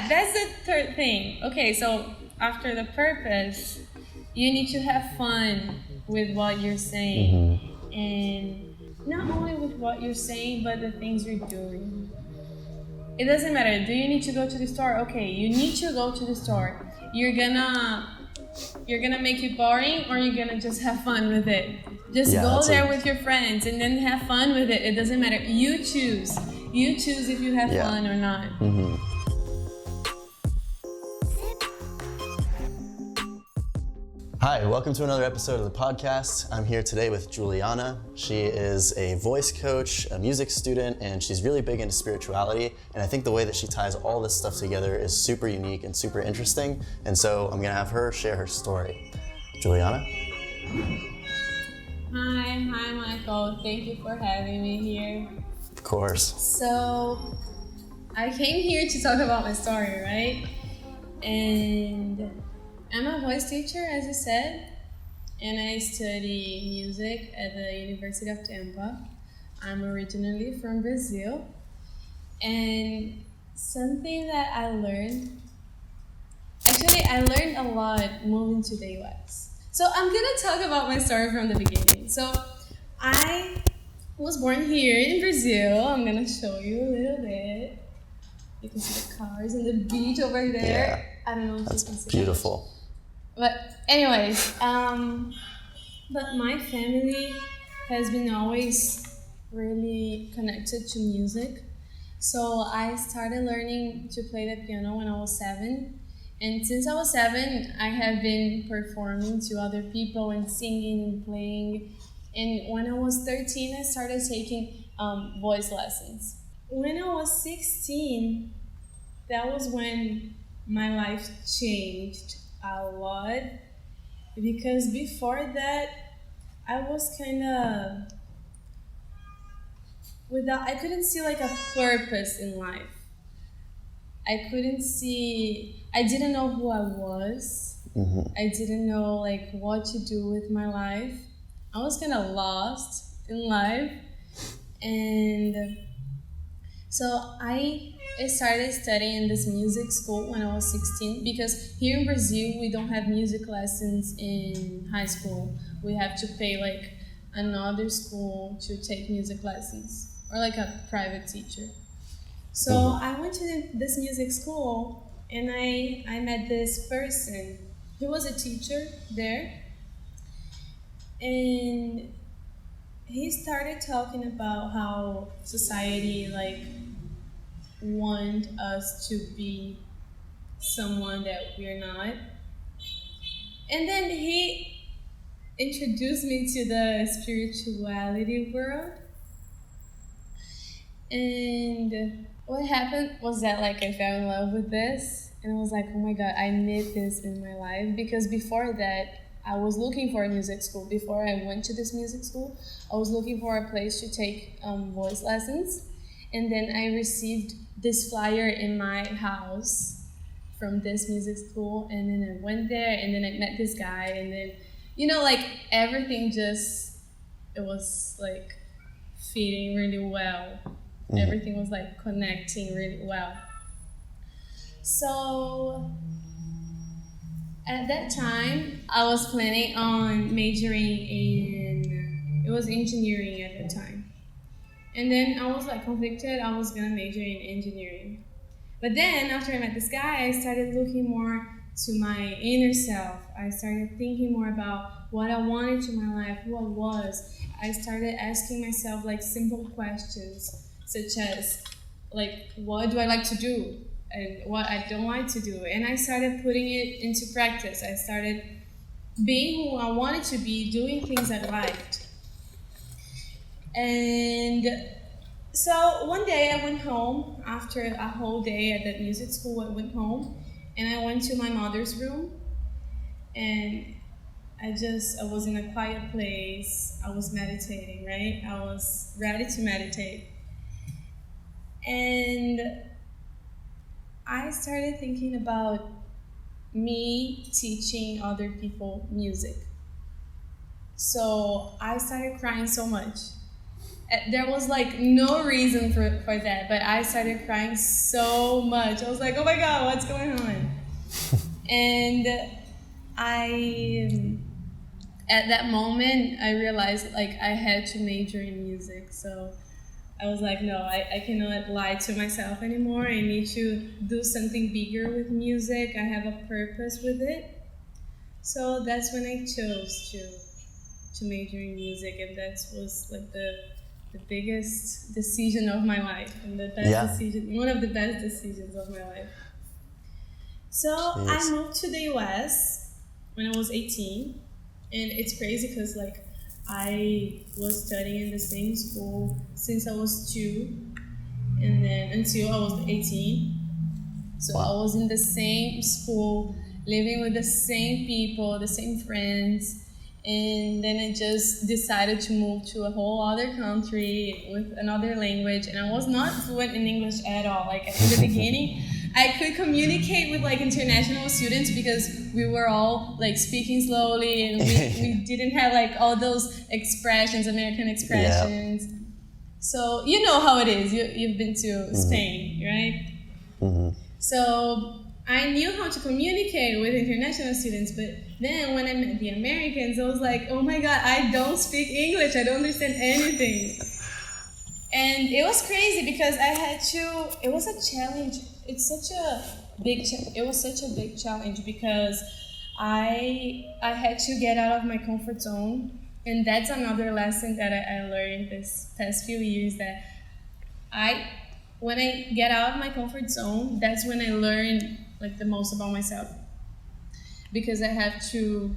that's the third thing. Okay, so after the purpose, you need to have fun with what you're saying. And not only with what you're saying, but the things you're doing. It doesn't matter. Do you need to go to the store? Okay, you need to go to the store. You're gonna make it boring, or you're gonna just have fun with it. Just go there with your friends and then have fun with it. It doesn't matter. You choose. You choose if you have fun or not. Hi, welcome to another episode of the podcast. I'm here today with Juliana. She is a voice coach, a music student, and she's really big into spirituality. And I think the way that she ties all this stuff together is super unique and super interesting. And so I'm gonna have her share her story. Juliana? Hi, Michael. Thank you for having me here. Of course. So, I came here to talk about my story, right? And I'm a voice teacher, as you said, and I study music at the University of Tampa. I'm originally from Brazil, and something that I learned a lot moving to the US. So I'm gonna talk about my story from the beginning. So I was born here in Brazil. I'm gonna show you a little bit. You can see the cars and the beach over there. Yeah, I don't know if that's you can see beautiful. But anyways, but my family has been always really connected to music. So I started learning to play the piano when I was 7. And since I was 7, I have been performing to other people and singing and playing. And when I was 13, I started taking voice lessons. When I was 16, that was when my life changed a lot, because before that I was kind of I couldn't see like a purpose in life. I didn't know who I was. I didn't know like what to do with my life. I was kind of lost in life, and so I started studying this music school when I was 16, because here in Brazil we don't have music lessons in high school. We have to pay like another school to take music lessons, or like a private teacher. So I went to this music school, and I met this person. He was a teacher there, and he started talking about how society like want us to be someone that we're not. And then he introduced me to the spirituality world. And what happened was that like I fell in love with this, and I was like, oh my god, I need this in my life. Because before that, I was looking for a music school. Before I went to this music school, I was looking for a place to take voice lessons. And then I received this flyer in my house from this music school, and then I went there, and then I met this guy, and then, like everything it was like fitting really well. Everything was like connecting really well. So at that time, I was planning on majoring it was engineering at the time. And then I was like convicted I was gonna major in engineering. But then after I met this guy, I started looking more to my inner self. I started thinking more about what I wanted to my life, who I was. I started asking myself like simple questions, such as like, what do I like to do and what I don't like to do? And I started putting it into practice. I started being who I wanted to be, doing things I liked. And so one day I went home after a whole day at that music school. I went home and I went to my mother's room, and I was in a quiet place. I was meditating, right? I was ready to meditate. And I started thinking about me teaching other people music. So I started crying so much. There was like no reason for that, but I started crying so much. I was like, oh my God, what's going on? And I, at that moment, I realized like I had to major in music. So I was like, no, I cannot lie to myself anymore. I need to do something bigger with music. I have a purpose with it. So that's when I chose to major in music, and that was like the biggest decision of my life, and the best decision, one of the best decisions of my life. So I moved to the US when I was 18, and it's crazy because like I was studying in the same school since I was 2, and then until I was 18. So I was in the same school, living with the same people, the same friends. And then I just decided to move to a whole other country with another language. And I was not fluent in English at all. Like in the beginning, I could communicate with like international students because we were all like speaking slowly, and we didn't have like all those expressions, American expressions. Yep. So you know how it is. You've been to Spain, right? Mm-hmm. So I knew how to communicate with international students, but then when I met the Americans, I was like, oh my God, I don't speak English. I don't understand anything. And it was crazy because I had to, it was a challenge. It was such a big challenge because I had to get out of my comfort zone. And that's another lesson that I learned this past few years, that when I get out of my comfort zone, that's when I learn like the most about myself, because I have to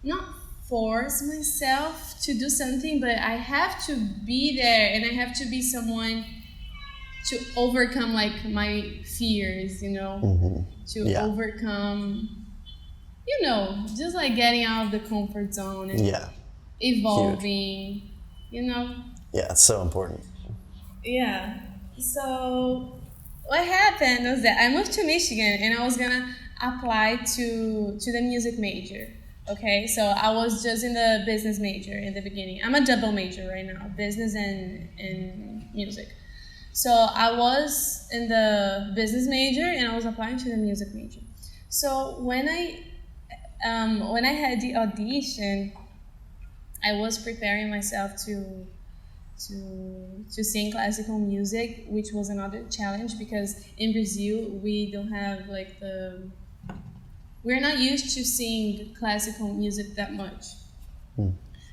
not force myself to do something, but I have to be there, and I have to be someone to overcome like my fears, you know, to overcome, you know, just like getting out of the comfort zone and evolving. Huge. You know. Yeah, it's so important. Yeah. So what happened was that I moved to Michigan, and I was gonna apply to the music major. Okay, so I was just in the business major in the beginning. I'm a double major right now, business and music. So I was in the business major, and I was applying to the music major. So when I had the audition, I was preparing myself to sing classical music, which was another challenge because in Brazil we don't have like we're not used to sing classical music that much.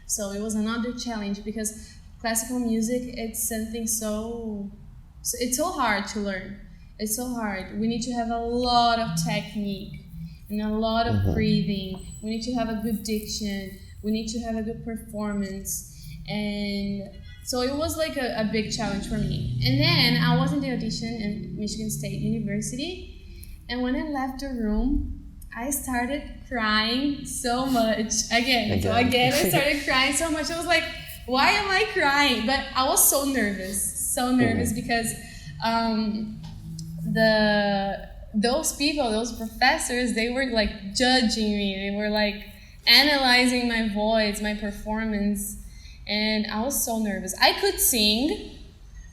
So it was another challenge because classical music, it's something it's so hard to learn. It's so hard. We need to have a lot of technique and a lot of breathing. We need to have a good diction. We need to have a good performance. And so it was like a big challenge for me. And then I was in the audition in Michigan State University. And when I left the room, I started crying so much. Again, I started crying so much. I was like, why am I crying? But I was so nervous because those professors, they were like judging me. They were like analyzing my voice, my performance. And I was so nervous. I could sing.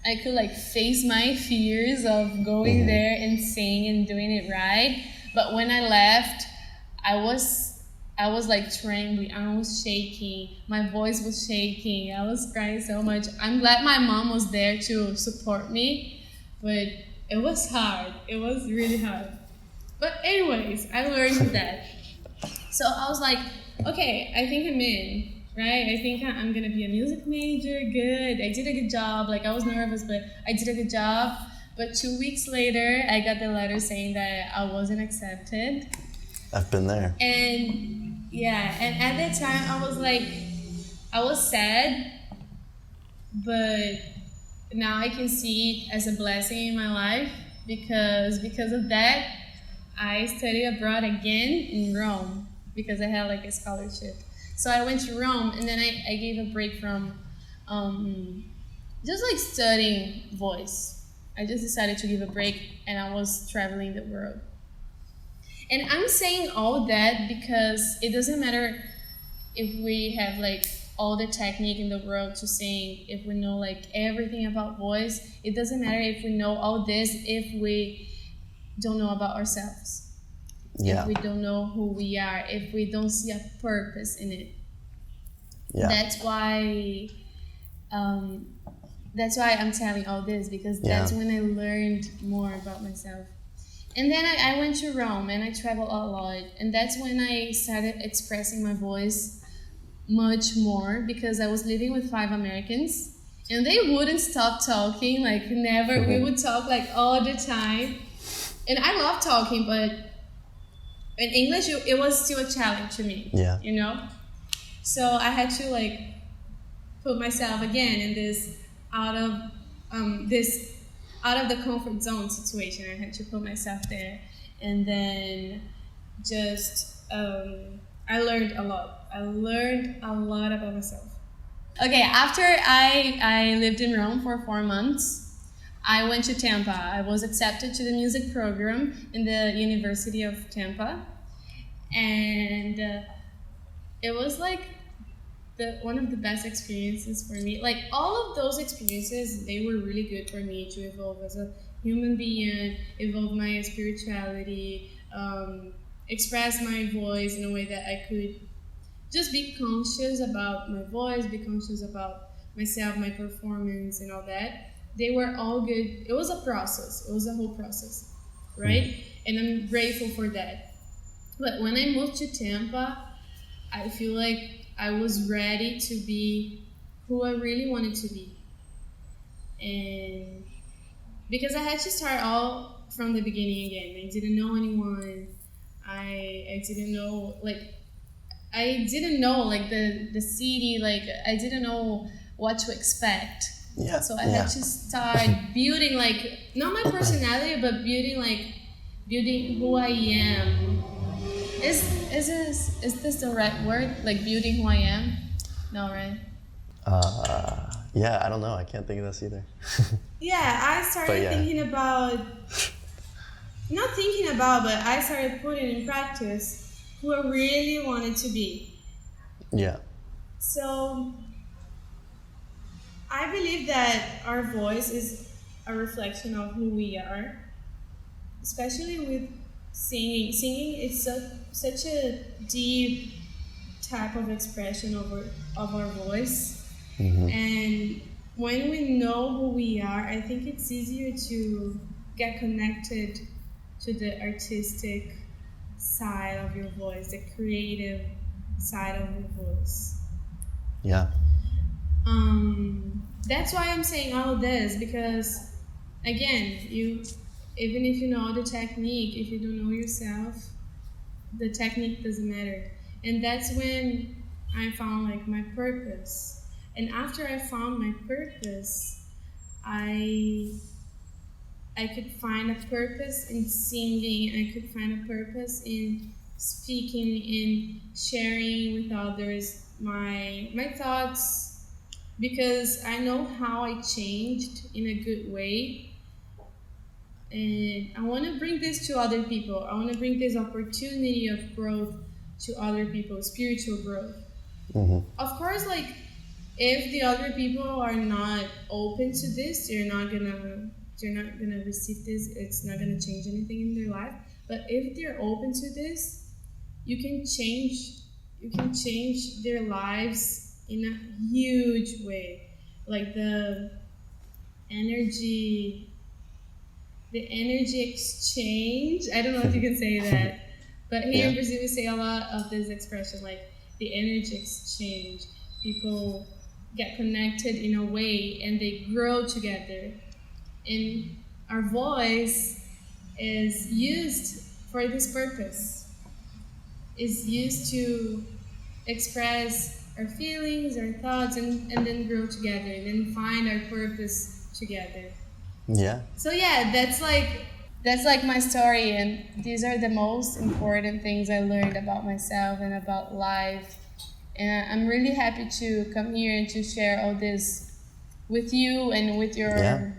I could like face my fears of going there and sing and doing it right. But when I left, I was like trembling. I was shaking. My voice was shaking. I was crying so much. I'm glad my mom was there to support me, but it was hard. It was really hard. But anyways, I learned that. So I was like, okay, I think I'm in. Right? I think I'm going to be a music major. Good. I did a good job. Like, I was nervous, but I did a good job. But 2 weeks later, I got the letter saying that I wasn't accepted. I've been there. And, yeah. And at that time, I was like, I was sad. But now I can see it as a blessing in my life. Because of that, I studied abroad again in Rome. Because I had, like, a scholarship. So I went to Rome, and then I gave a break from just like studying voice. I just decided to give a break, and I was traveling the world. And I'm saying all that because it doesn't matter if we have like all the technique in the world to sing, if we know like everything about voice, it doesn't matter if we know all this if we don't know about ourselves. Yeah. If we don't know who we are, if we don't see a purpose in it. Yeah. That's why I'm telling all this, because that's when I learned more about myself. And then I went to Rome and I traveled a lot, and that's when I started expressing my voice much more, because I was living with 5 Americans and they wouldn't stop talking, like never. We would talk like all the time, and I love talking, but in English it was still a challenge to me. Yeah. You know, so I had to like put myself again in this out of the comfort zone situation. I had to put myself there, and then just I learned a lot. I learned a lot about myself. Okay, after I lived in Rome for 4 months, I went to Tampa. I was accepted to the music program in the University of Tampa, and it was like one of the best experiences for me. Like all of those experiences, they were really good for me to evolve as a human being, evolve my spirituality, express my voice in a way that I could just be conscious about my voice, be conscious about myself, my performance, and all that. They were all good. It was a process. It was a whole process, right? And I'm grateful for that. But when I moved to Tampa, I feel like I was ready to be who I really wanted to be. And because I had to start all from the beginning again. I didn't know anyone. I didn't know like the city, like I didn't know what to expect. Yeah. So I had to start building, like, not my personality, but building who I am. Is this the right word? Like building who I am? No, right? Yeah, I don't know. I can't think of this either. Yeah, I started thinking about, not thinking about, but I started putting in practice who I really wanted to be. Yeah. So I believe that our voice is a reflection of who we are, especially with singing. Singing is such a deep type of expression of our voice. Mm-hmm. And when we know who we are, I think it's easier to get connected to the artistic side of your voice, the creative side of your voice. Yeah. That's why I'm saying all of this, because again, even if you know the technique, if you don't know yourself, the technique doesn't matter. And that's when I found like my purpose. And after I found my purpose, I could find a purpose in singing. I could find a purpose in speaking, in sharing with others my thoughts, because I know how I changed in a good way. And I want to bring this to other people. I want to bring this opportunity of growth to other people, spiritual growth. Mm-hmm. Of course, like, if the other people are not open to this, they're not gonna receive this. It's not gonna change anything in their life. But if they're open to this, you can change their lives in a huge way. Like the energy exchange. I don't know if you can say that, but here in Brazil we say a lot of this expression, like the energy exchange. People get connected in a way and they grow together. And our voice is used for this purpose. Is used to express our feelings, our thoughts, and then grow together, and then find our purpose together. Yeah. So yeah, that's like my story, and these are the most important things I learned about myself and about life. And I'm really happy to come here and to share all this with you and with your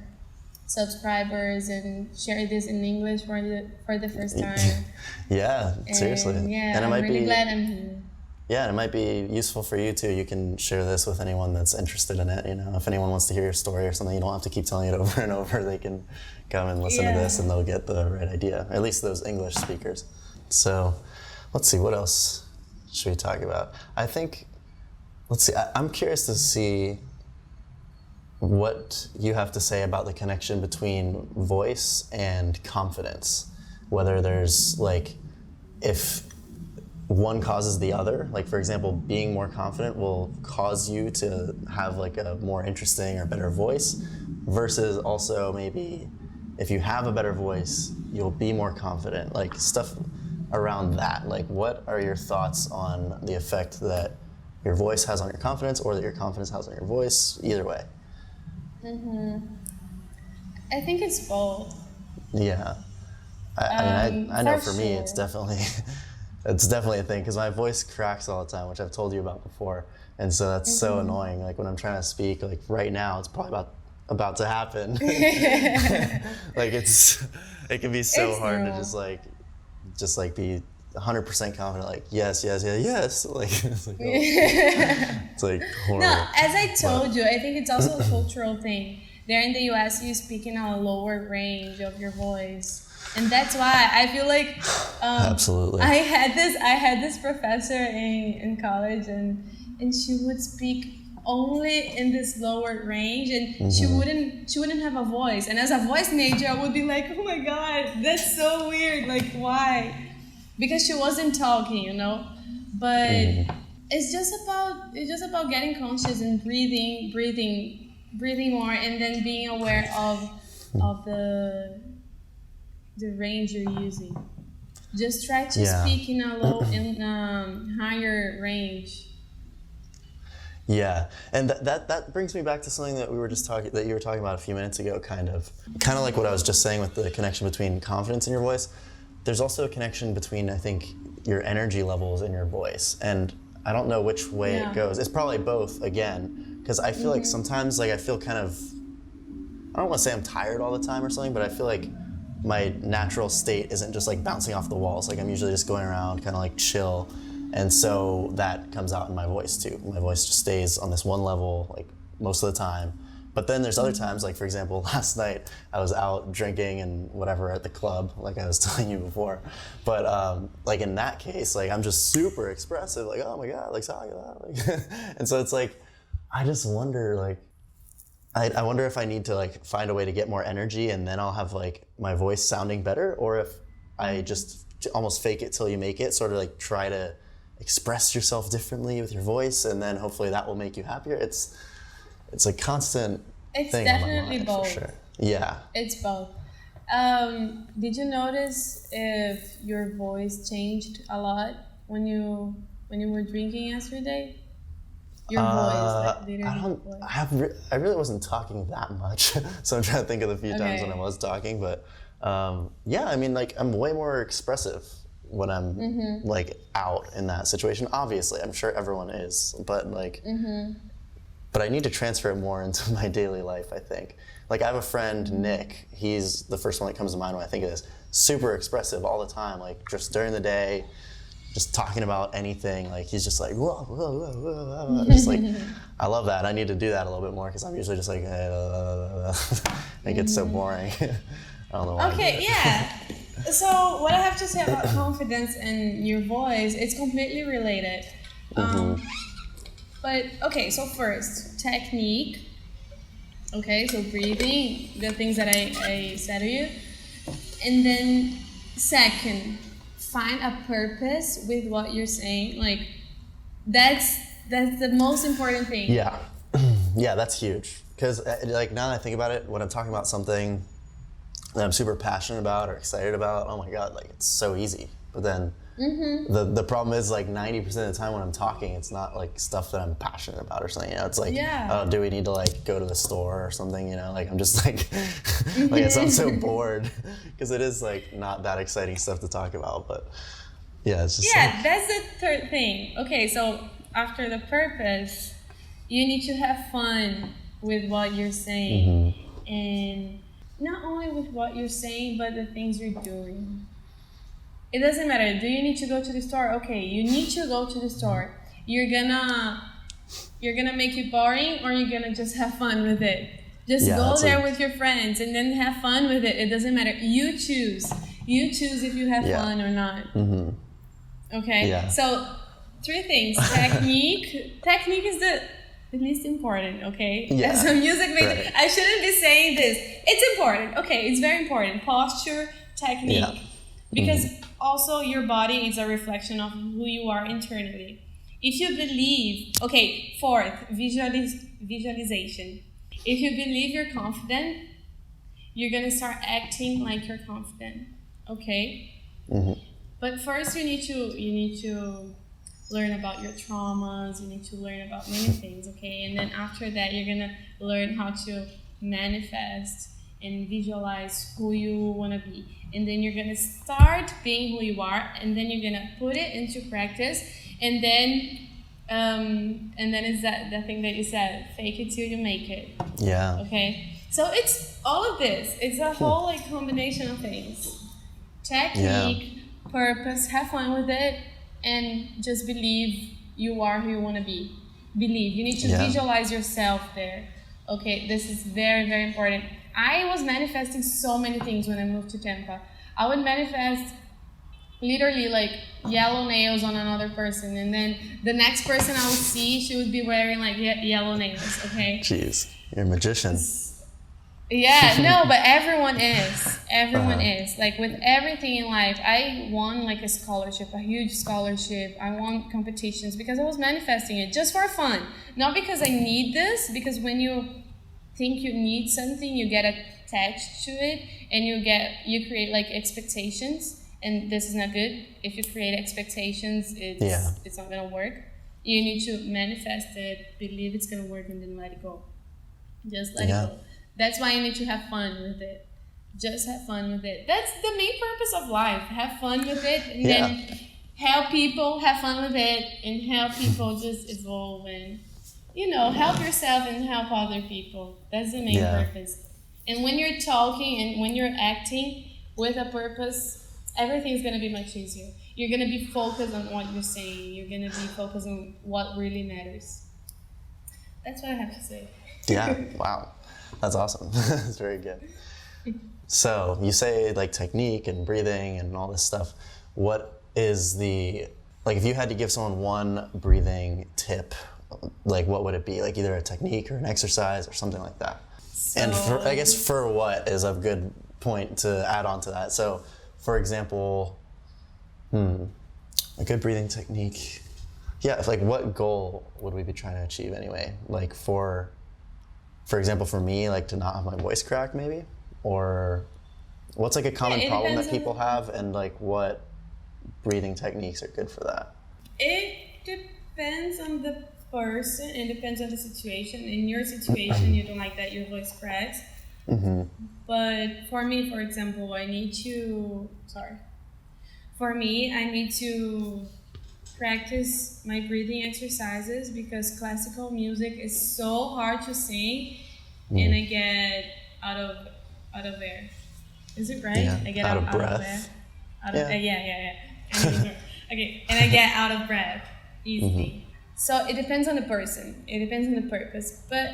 subscribers, and share this in English for the first time. Yeah, seriously. And yeah, and I'm really glad I'm here. Yeah, and it might be useful for you too. You can share this with anyone that's interested in it. You know, if anyone wants to hear your story or something, you don't have to keep telling it over and over. They can come and listen to this and they'll get the right idea, at least those English speakers. So let's see, what else should we talk about? I think, let's see, I'm curious to see what you have to say about the connection between voice and confidence. Whether there's like, if one causes the other, like for example, being more confident will cause you to have like a more interesting or better voice, versus also maybe if you have a better voice, you'll be more confident, like stuff around that. Like what are your thoughts on the effect that your voice has on your confidence or that your confidence has on your voice, either way? I think it's both. Yeah. I mean, I know for me, it's definitely it's definitely a thing because my voice cracks all the time, which I've told you about before, and so that's so annoying. Like when I'm trying to speak, like right now, it's probably about to happen. Like it can be so hard to just like be 100% confident, like yes, yes, yeah, yes. Like it's like, it's like horrible. No, as I told you, I think it's also a cultural thing. There in the US, you speak in a lower range of your voice. And that's why I feel like absolutely. I had this professor in college, and she would speak only in this lower range, and she wouldn't have a voice. And as a voice major, I would be like, oh my god, that's so weird. Like why? Because she wasn't talking, you know. But it's just about getting conscious and breathing more, and then being aware of the range you're using. Just try to speak in a higher range. Yeah, and that brings me back to something that you were talking about a few minutes ago, kind of like what I was just saying with the connection between confidence in your voice. There's also a connection between, I think, your energy levels in your voice, and I don't know which way it goes. It's probably both, again, because I feel like sometimes I feel kind of, I don't want to say I'm tired all the time or something, but I feel like my natural state isn't just like bouncing off the walls. Like I'm usually just going around kind of like chill. And so that comes out in my voice too. My voice just stays on this one level like most of the time. But then there's other times, like for example, last night I was out drinking and whatever at the club, like I was telling you before. But like in that case, like I'm just super expressive, like, oh my God, like, like and so it's like, I just wonder, like, I wonder if I need to like find a way to get more energy and then I'll have like my voice sounding better, or if I just almost fake it till you make it, sort of like try to express yourself differently with your voice, and then hopefully that will make you happier. It's a constant thing on my mind, both. for sure. Yeah. It's both. Did you notice if your voice changed a lot when you were drinking yesterday? Your voice, like literally. I really wasn't talking that much, so I'm trying to think of the few times when I was talking. But yeah, I mean, like I'm way more expressive when I'm like out in that situation. Obviously, I'm sure everyone is, but like, but I need to transfer it more into my daily life. I think. Like I have a friend, Nick. He's the first one that comes to mind when I think of this. Super expressive all the time, like just during the day. Just talking about anything, like he's just like whoa, whoa, whoa, whoa, whoa. Just like I love that. I need to do that a little bit more because I'm usually just like it gets so boring. I don't know why. Okay, yeah. So what I have to say about confidence and your voice, it's completely related. But okay, so first technique. Okay, so breathing, the things that I said to you, and then second, find a purpose with what you're saying. Like that's the most important thing. Yeah. Yeah, that's huge. Because like now that I think about it, when I'm talking about something that I'm super passionate about or excited about, oh my God, like it's so easy. But then the problem is like 90% of the time when I'm talking, it's not like stuff that I'm passionate about or something. You know, it's like, oh, do we need to like go to the store or something? You know, like I'm just like, like I'm so bored because it is like not that exciting stuff to talk about. But yeah, it's just like, that's the third thing. Okay, so after the purpose, you need to have fun with what you're saying, and not only with what you're saying, but the things you're doing. It doesn't matter. Do you need to go to the store? Okay, you need to go to the store. You're gonna make it boring, or you're gonna just have fun with it. Just go there with your friends and then have fun with it. It doesn't matter. You choose. You choose if you have fun or not. Okay? Yeah. So 3 things. Technique. Technique is the least important, okay? Yeah. As a music major, Right. I shouldn't be saying this. It's important. Okay, it's very important. Posture, technique. Yeah. Because also your body is a reflection of who you are internally. If you believe, okay, 4th, visualization. If you believe you're confident, you're gonna start acting like you're confident, okay? But first you need to learn about your traumas, you need to learn about many things, okay? And then after that, you're gonna learn how to manifest and visualize who you wanna be. And then you're gonna start being who you are, and then you're gonna put it into practice, and then it's the thing that you said, fake it till you make it. Yeah. Okay? So it's all of this. It's a whole like combination of things. Technique, purpose, have fun with it, and just believe you are who you want to be. Believe. You need to visualize yourself there. Okay, this is very, very important. I was manifesting so many things when I moved to Tampa. I would manifest literally like yellow nails on another person, and then the next person I would see, she would be wearing like yellow nails, okay? Jeez, you're a magician. Yeah, no, but everyone is. Everyone is. Like with everything in life, I won like a scholarship, a huge scholarship. I won competitions because I was manifesting it just for fun. Not because I need this, because when you think you need something, you get attached to it, and you create like expectations, and this is not good. If you create expectations, it's not gonna work. You need to manifest it, believe it's gonna work, and then let it go. Just let it go. That's why you need to have fun with it. Just have fun with it. That's the main purpose of life. Have fun with it, and then help people have fun with it, and help people just evolve, and help yourself and help other people. That's the main purpose. And when you're talking and when you're acting with a purpose, everything's gonna be much easier. You're gonna be focused on what you're saying. You're gonna be focused on what really matters. That's what I have to say. Yeah. Wow. That's awesome. That's very good. So you say like technique and breathing and all this stuff. What is if you had to give someone one breathing tip, like what would it be? Like either a technique or an exercise or something like that. And I guess for what is a good point to add on to that. So for example, a good breathing technique. Yeah, like what goal would we be trying to achieve anyway? Like for example, for me, like to not have my voice crack maybe? Or what's like a common problem that people have, and like what breathing techniques are good for that? It depends on the person, it depends on the situation. In your situation, you don't like that your voice cracks. But for me, for example, I need to practice my breathing exercises, because classical music is so hard to sing, and I get out of air. Is it right? Yeah, I get out of air. breath. Okay, and I get out of breath easily. So it depends on the person. It depends on the purpose. But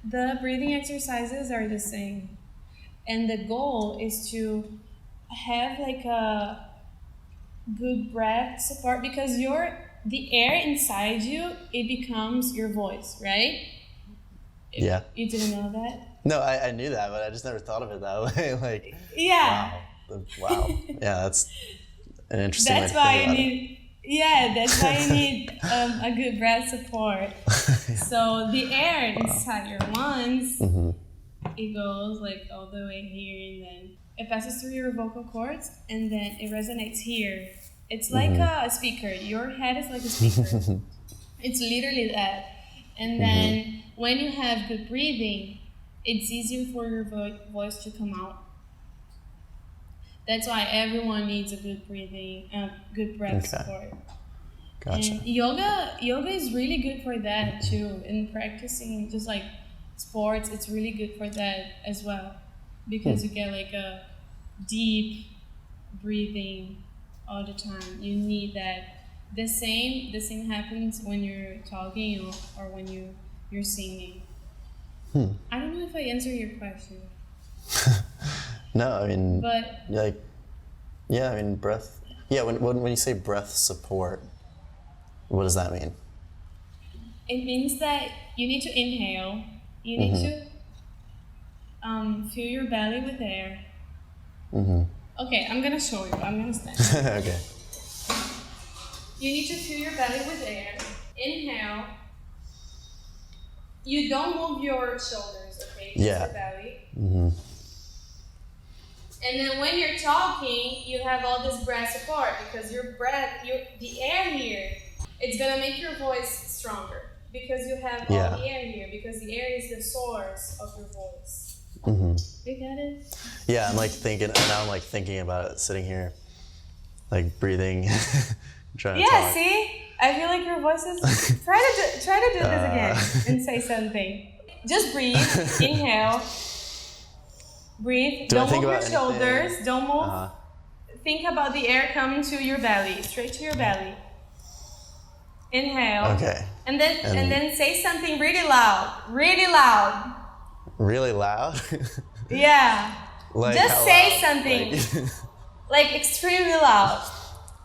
the breathing exercises are the same, and the goal is to have like a good breath support, because the air inside you, it becomes your voice, right? Yeah. You didn't know that? No, I knew that, but I just never thought of it that way. Like, wow. Yeah, that's an interesting that's way to why think you about need that's why you need a good breath support. So the air inside your lungs, it goes like all the way here, and then it passes through your vocal cords, and then it resonates here. It's like a speaker. Your head is like a speaker. It's literally that. And then when you have good breathing, it's easier for your voice to come out. That's why everyone needs a good breathing, good breath support. Gotcha. And yoga is really good for that too. And practicing just like sports, it's really good for that as well, because you get like a deep breathing all the time. You need that. The same happens when you're talking or when you're singing. I don't know if I answered your question. No, I mean, But like, yeah, I mean, breath. Yeah, when you say breath support, what does that mean? it means that you need to inhale. You need to fill your belly with air. Okay, I'm gonna show you. I'm gonna stand. Okay. You need to fill your belly with air. Inhale. You don't move your shoulders, okay? Just Yeah. your belly. And then when you're talking, you have all this breath support because the air here, it's gonna make your voice stronger because you have all the air here because the air is the source of your voice. You get it? Yeah, I'm like thinking, now I'm like thinking about it, sitting here, like breathing, trying to talk. Yeah, see? I feel like your voice is... Try to do this again and say something. Just breathe, inhale, breathe. Don't move your shoulders, don't move. Think about the air coming to your belly, straight to your belly. Inhale. Okay. And then say something really loud, really loud. Really loud? Yeah. Like just say loud? something. Like extremely loud.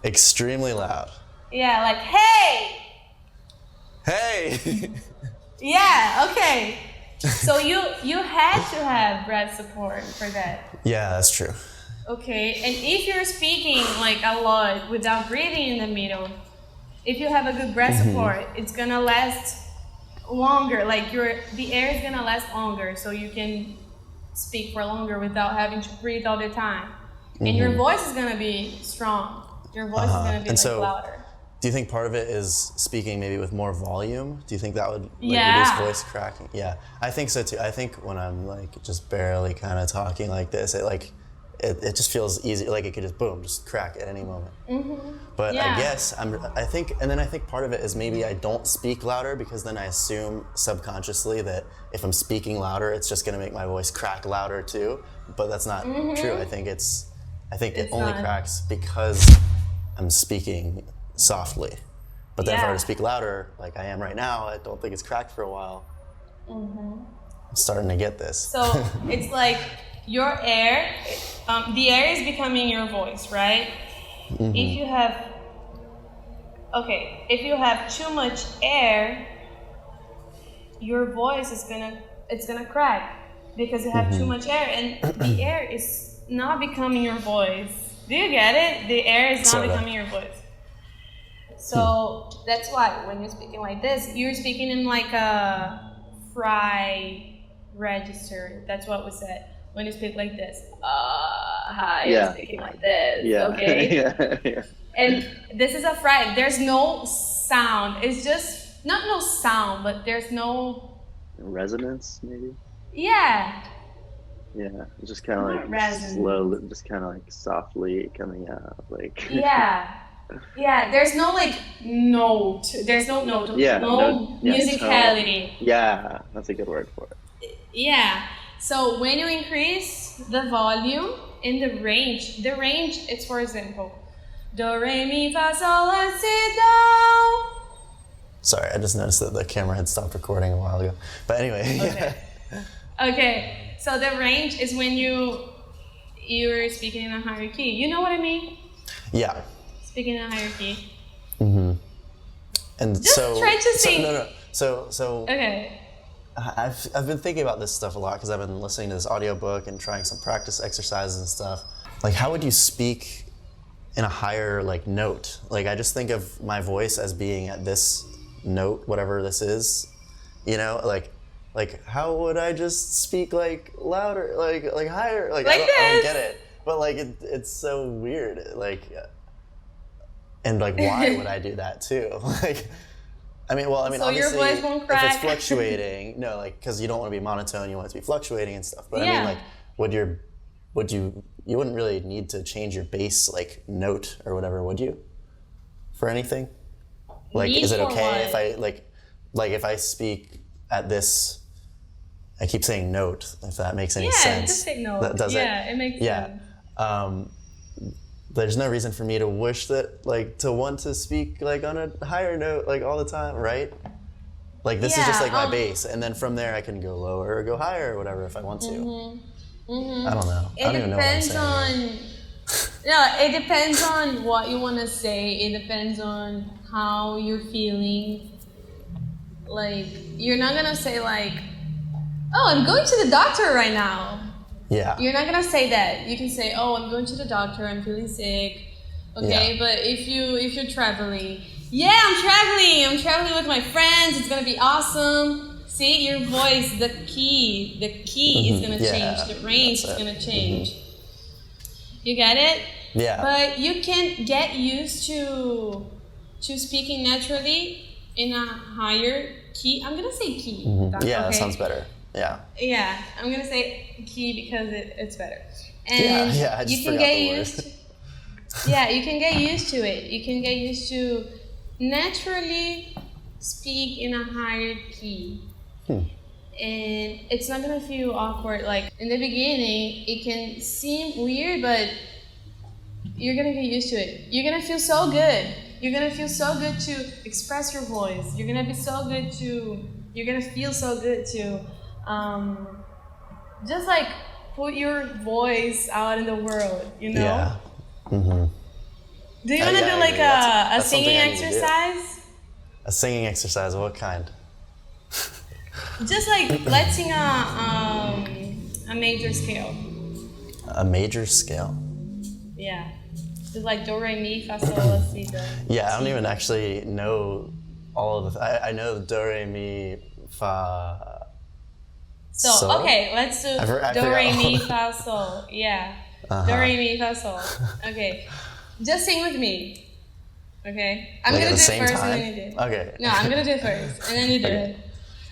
Extremely loud. Yeah, like, hey! Hey! Yeah, okay. So you had to have breath support for that. Yeah, that's true. Okay, and if you're speaking like a lot without breathing in the middle, if you have a good breath support, it's gonna last longer. Like the air is gonna last longer, so you can speak for longer without having to breathe all the time. And your voice is gonna be strong. Your voice is gonna be louder. Do you think part of it is speaking maybe with more volume? Do you think that would reduce voice cracking? Yeah, I think so too. I think when I'm like just barely kind of talking like this, it just feels easy. Like it could just boom, just crack at any moment. But I guess I think part of it is maybe I don't speak louder because then I assume subconsciously that if I'm speaking louder, it's just gonna make my voice crack louder too. But that's not true. I think it only cracks because I'm speaking softly. But then if I were to speak louder, like I am right now, I don't think it's cracked for a while. I'm starting to get this. So it's like your air, the air is becoming your voice, right? If you have too much air, your voice is gonna crack because you have too much air, and the air is not becoming your voice. Do you get it? The air is not becoming your voice. So that's why when you're speaking like this, you're speaking in like a fry register. That's what we said. When you speak like this, hi, you're speaking like this, okay? And this is a fry. There's no sound. It's just, not no sound, but there's no... resonance, maybe? Yeah. Yeah, it's just kind of like slowly, just kind of like softly coming out, like... Yeah, there's no like note. There's no note. No musicality. Yeah, that's a good word for it. Yeah. So when you increase the volume in the range, it's, for example, do, re, mi, fa, sol, la, si, do. Sorry, I just noticed that the camera had stopped recording a while ago. But anyway. Okay. So the range is when you're speaking in a higher key. You know what I mean? Yeah. Speaking in a higher key. And just try to sing. So okay. I've been thinking about this stuff a lot because I've been listening to this audiobook and trying some practice exercises and stuff. Like, how would you speak in a higher like note? Like, I just think of my voice as being at this note, whatever this is, you know, like how would I just speak like louder, like higher, like I don't get it, but like it's so weird, like, and like why would I do that too? Like, I mean, so obviously, your voice won't crack. If it's fluctuating, no, like, because you don't want to be monotone, you want it to be fluctuating and stuff. But I mean, like, you wouldn't really need to change your bass like note or whatever, would you? For anything? Like, is it okay if I if I speak at this? I keep saying note, if that makes any sense. Yeah, just say note. It makes sense. there's no reason for me to wish that, like, to want to speak, like, on a higher note, like, all the time, right? Like, this is just, like, my base, and then from there I can go lower or go higher or whatever if I want to. I don't know. I don't even know what I'm saying. It depends on what you want to say. It depends on how you're feeling. Like, you're not going to say, like, oh, I'm going to the doctor right now. Yeah. You're not going to say that. You can say, oh, I'm going to the doctor, I'm feeling sick. Okay, yeah. But if you're traveling, yeah, I'm traveling with my friends, it's going to be awesome. See, your voice, the key is going to change, the range is going to change. You get it? Yeah. But you can get used to speaking naturally in a higher key. I'm going to say key. Yeah, okay? That sounds better. Yeah. Yeah, I'm going to say key because it's better. And I just forgot the word. Yeah, you can get used to it. You can get used to naturally speak in a higher key. And it's not going to feel awkward. Like, in the beginning, it can seem weird, but you're going to get used to it. You're going to feel so good. You're going to feel so good to express your voice. You're going to feel so good to just, like, put your voice out in the world, you know? Yeah. Do you want to do, like, a singing exercise? A singing exercise of what kind? Just, like, let's sing a major scale. A major scale? Yeah. Just like do, re, mi, fa, sol, la, si, do. Yeah, I don't even actually know all of the... I know do, re, mi, fa... So, okay, let's do do, re, mi, fa, sol. Yeah. Do, re, mi, fa, sol. Okay. Just sing with me. Okay? I'm going to do it first and then you do it. Okay. No, I'm going to do it first and then you do it.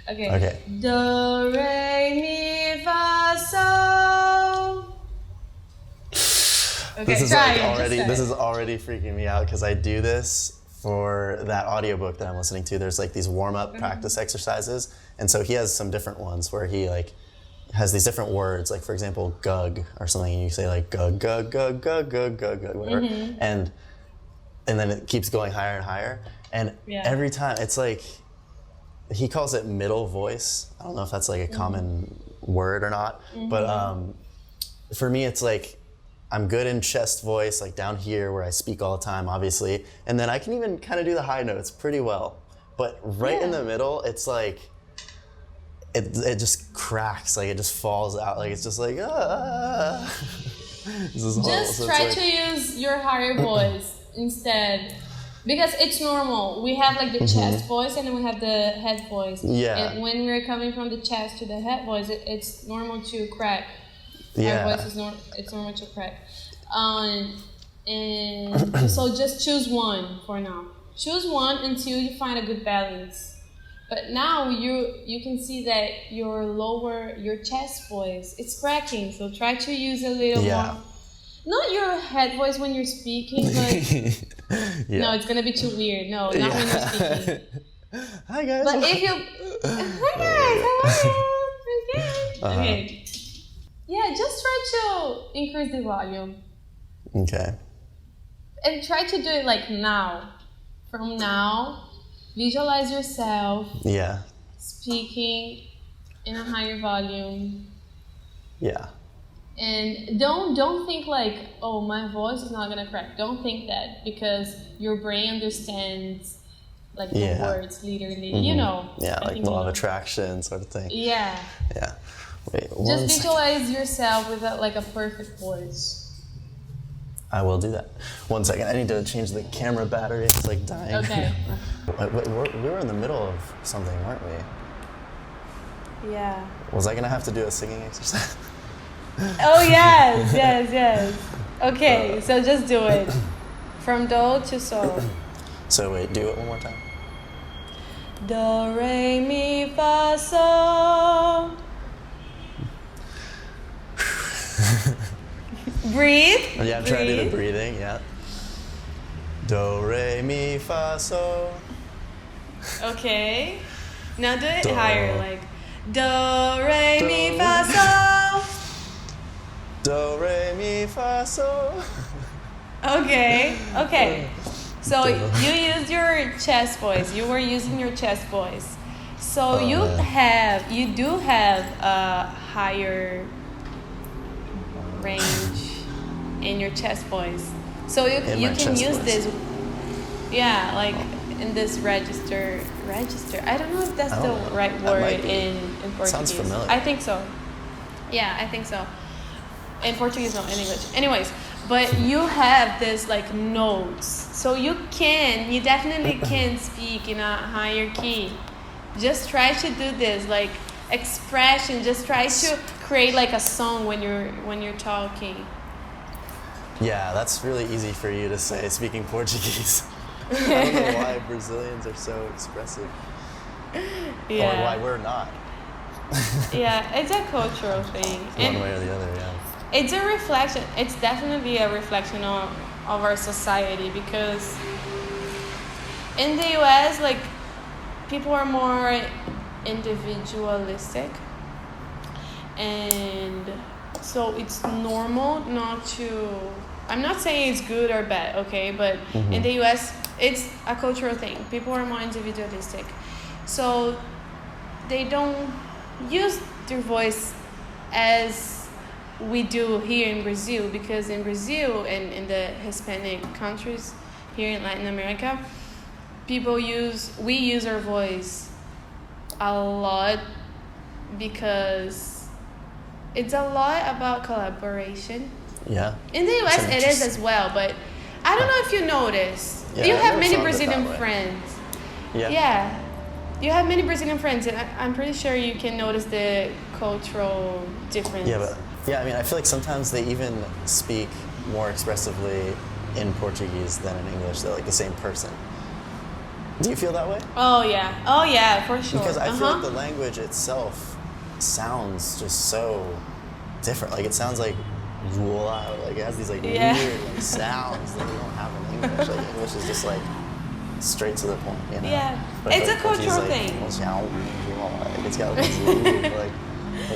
Okay. Do, re, mi, fa, sol. Okay, this is already freaking me out because I do this for that audiobook that I'm listening to. There's like these warm-up practice exercises, and so he has some different ones where he like has these different words, like for example gug or something, and you say like gug gug gug gug gug gug gug whatever, and then it keeps going higher and higher, and every time it's like he calls it middle voice. I don't know if that's like a common word or not, but for me it's like I'm good in chest voice, like down here where I speak all the time, obviously. And then I can even kind of do the high notes pretty well. But right in the middle, it's like, it just cracks, like it just falls out. Like it's just like, ah. This is horrible. Just try to use your higher voice instead. Because it's normal. We have like the chest voice and then we have the head voice. Yeah. And when we're coming from the chest to the head voice, it's normal to crack. Yeah. Our voice is it's normal to crack. And so just choose one for now. Choose one until you find a good balance. But now you can see that your chest voice, it's cracking. So try to use a little more. Not your head voice when you're speaking, but no, it's gonna be too weird. No, not when you're speaking. Hi guys. But if you hi guys, how are you? Okay. Yeah, just try to increase the volume. Okay. And try to do it like now. From now, visualize yourself speaking in a higher volume. Yeah. And don't think like, oh, my voice is not gonna crack. Don't think that, because your brain understands like the words literally, you know. Yeah, like law of attraction sort of thing. Yeah. Yeah. Wait, just visualize yourself with like a perfect voice. I will do that. 1 second, I need to change the camera battery. It's like dying. Okay. We were in the middle of something, weren't we? Yeah. Was I gonna have to do a singing exercise? Oh yes. Okay, so just do it. From do to sol. So wait, do it one more time. Do, re, mi, fa, sol. Breathe. Yeah, I'm trying to do the breathing, yeah. Do, re, mi, fa, sol. Okay. Now do it higher, like do, re, mi, fa, sol. Do, re, mi, fa, sol. Okay. So you used your chest voice. You were using your chest voice. So you do have a higher range in your chest voice. So you can use this. Yeah, like in this register. I don't know if that's the right word in Portuguese. Sounds familiar. I think so. Yeah, I think so. In Portuguese, not in English. Anyways, but you have this like notes, so you definitely can speak in a higher key. Just try to do this, like expression. Just try to create like a song when you're talking. Yeah, that's really easy for you to say, speaking Portuguese. I don't know why Brazilians are so expressive. Yeah. Or why we're not. Yeah, it's a cultural thing. One way or the other, yeah. It's a reflection. It's definitely a reflection of our society, because in the US, like, people are more individualistic, and so it's normal not to. I'm not saying it's good or bad, okay, but in the US, it's a cultural thing. People are more individualistic, so they don't use their voice as we do here in Brazil, because in Brazil and in the Hispanic countries here in Latin America, we use our voice a lot, because it's a lot about collaboration. Yeah. In the US it is as well, but I don't know if you noticed. Yeah, you I have never many thought of it Brazilian that way. friends. Yeah. You have many Brazilian friends, and I'm pretty sure you can notice the cultural difference. I mean, I feel like sometimes they even speak more expressively in Portuguese than in English. They're like the same person. Do you feel that way? Oh yeah, for sure. Because I feel like the language itself sounds just so different. Like it sounds like like it has these like weird like sounds that you don't have in English. Like English is just like straight to the point, you know? Yeah, But I it's feel a like Portuguese, cultural like, thing. like it's got like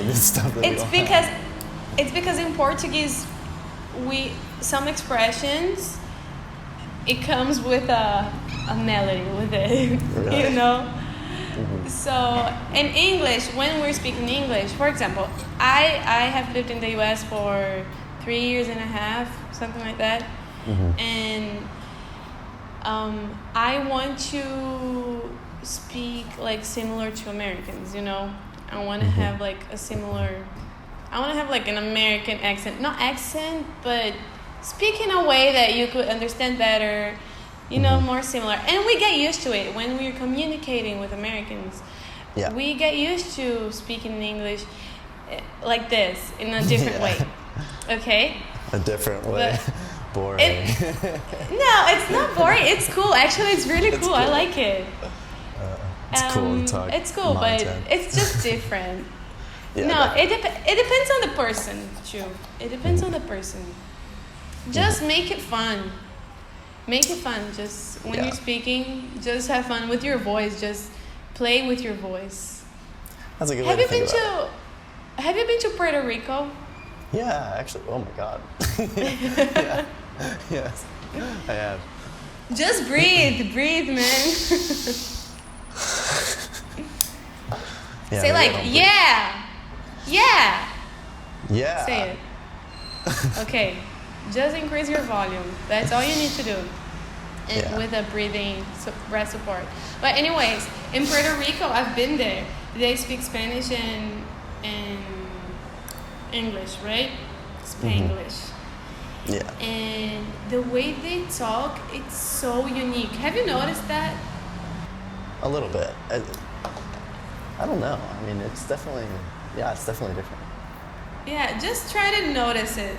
this stuff that It's because in Portuguese, some expressions, it comes with a melody with it, Really? you know? So in English, when we're speaking English, for example, I have lived in the US for 3 years and a half, something like that, and I want to speak like similar to Americans, you know? I want to have like an American accent. Not accent, but speak in a way that you could understand better, you know, more similar. And we get used to it when we're communicating with Americans. Yeah. We get used to speaking in English like this, in a different way. Okay? A different way. But boring. No, it's not boring. It's cool. Actually, it's really cool. I like it. It's cool to talk. It's cool, but Montana. it's just different. Yeah, No, it depends on the person, too. It depends on the person. Just make it fun. Make it fun. Just when you're speaking, just have fun with your voice. Just play with your voice. That's a good way to think about it. Have you been to Puerto Rico? Yeah, actually. Oh my God. Yeah. Yes, I have. Just breathe, man. Yeah, Say like, maybe yeah. Yeah. Say it. Okay. Just increase your volume. That's all you need to do. And with a breath support. But anyways, in Puerto Rico, I've been there. They speak Spanish and English, right? Spanglish. Yeah. And the way they talk, it's so unique. Have you noticed that? A little bit. I don't know. I mean, it's definitely different. Yeah, just try to notice it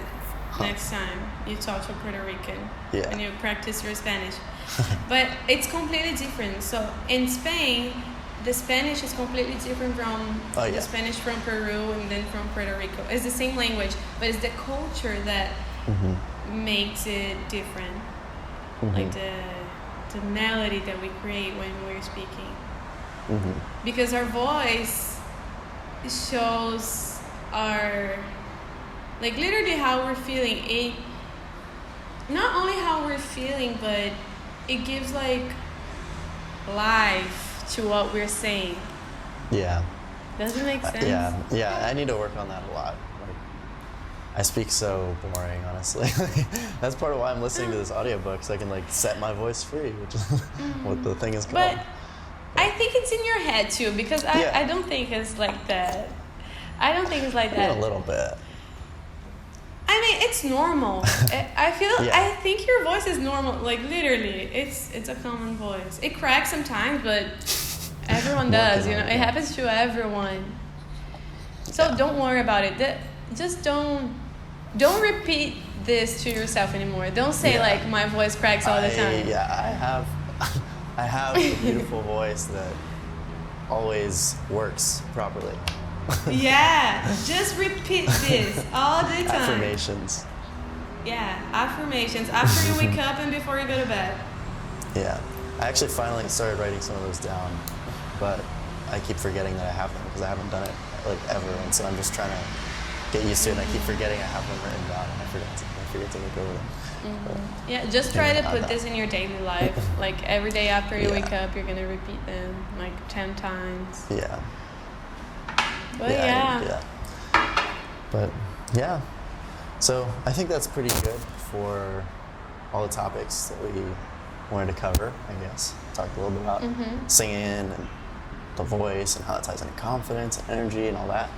next time you talk to a Puerto Rican when you practice your Spanish. But it's completely different. So in Spain, the Spanish is completely different from the Spanish from Peru and then from Puerto Rico. It's the same language, but it's the culture that makes it different. Like the melody that we create when we're speaking. Because our voice shows our, like, literally how we're feeling. not only how we're feeling, but it gives like life to what we're saying. Yeah. Does it make sense? Yeah. I need to work on that a lot. Like, I speak so boring, honestly. That's part of why I'm listening to this audiobook, so I can like set my voice free, which is what the thing is called. But I think it's in your head too, because I don't think it's like that. I don't think it's like that. A little bit. I mean, it's normal. I think your voice is normal. Like literally, it's a common voice. It cracks sometimes, but everyone does. You know, it happens to everyone. So don't worry about it. Just don't repeat this to yourself anymore. Don't say like my voice cracks all the time. Yeah, I have a beautiful voice that always works properly. Yeah, just repeat this all the time. Affirmations. Yeah, affirmations after you wake up and before you go to bed. Yeah, I actually finally started writing some of those down, but I keep forgetting that I have them because I haven't done it like ever, and so I'm just trying to get used to it. And I keep forgetting I have them written down, and I forget to look over them. Mm-hmm. Yeah, just try to put this in your daily life. Like every day after you wake up, you're gonna repeat them like 10 times. Yeah. But But yeah, so I think that's pretty good for all the topics that we wanted to cover, I guess. Talked a little bit about singing and the voice and how it ties into confidence and energy and all that.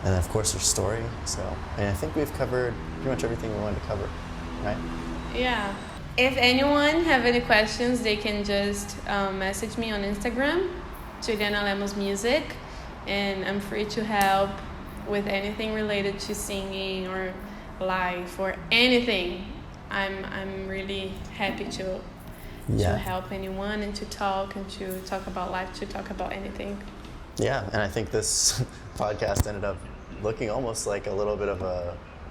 And then of course your story. So I think we've covered pretty much everything we wanted to cover, right? Yeah. If anyone have any questions, they can just message me on Instagram, Juliana Lemos Music. And I'm free to help with anything related to singing or life or anything. I'm really happy to help anyone and to talk about life, to talk about anything. Yeah, and I think this podcast ended up looking almost like a little bit of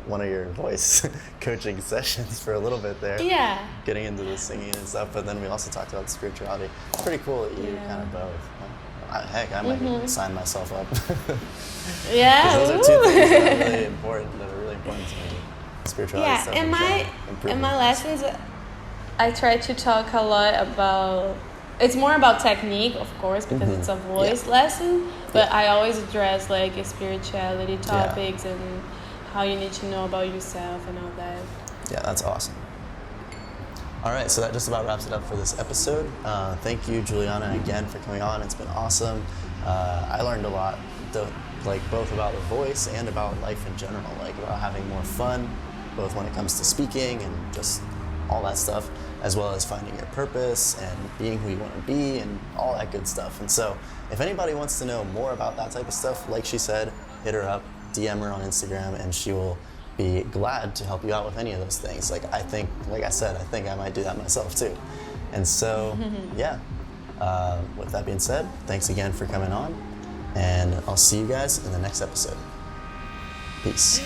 one of your voice coaching sessions for a little bit there. Yeah. Getting into the singing and stuff, but then we also talked about spirituality. Pretty cool that you kind of both. Heck, I might sign myself up. Yeah. Those are two things that are really important to me. Spirituality stuff. In my lessons, I try to talk a lot about. It's more about technique, of course, because it's a voice lesson. But I always address like spirituality topics and how you need to know about yourself and all that. Yeah, that's awesome. All right, so that just about wraps it up for this episode. Thank you, Juliana, again for coming on. It's been awesome. I learned a lot, both about the voice and about life in general, like about having more fun, both when it comes to speaking and just all that stuff, as well as finding your purpose and being who you want to be and all that good stuff. And so if anybody wants to know more about that type of stuff, like she said, hit her up, DM her on Instagram, and she will be glad to help you out with any of those things. Like I think I might do that myself too. And so, with that being said, thanks again for coming on, and I'll see you guys in the next episode. Peace.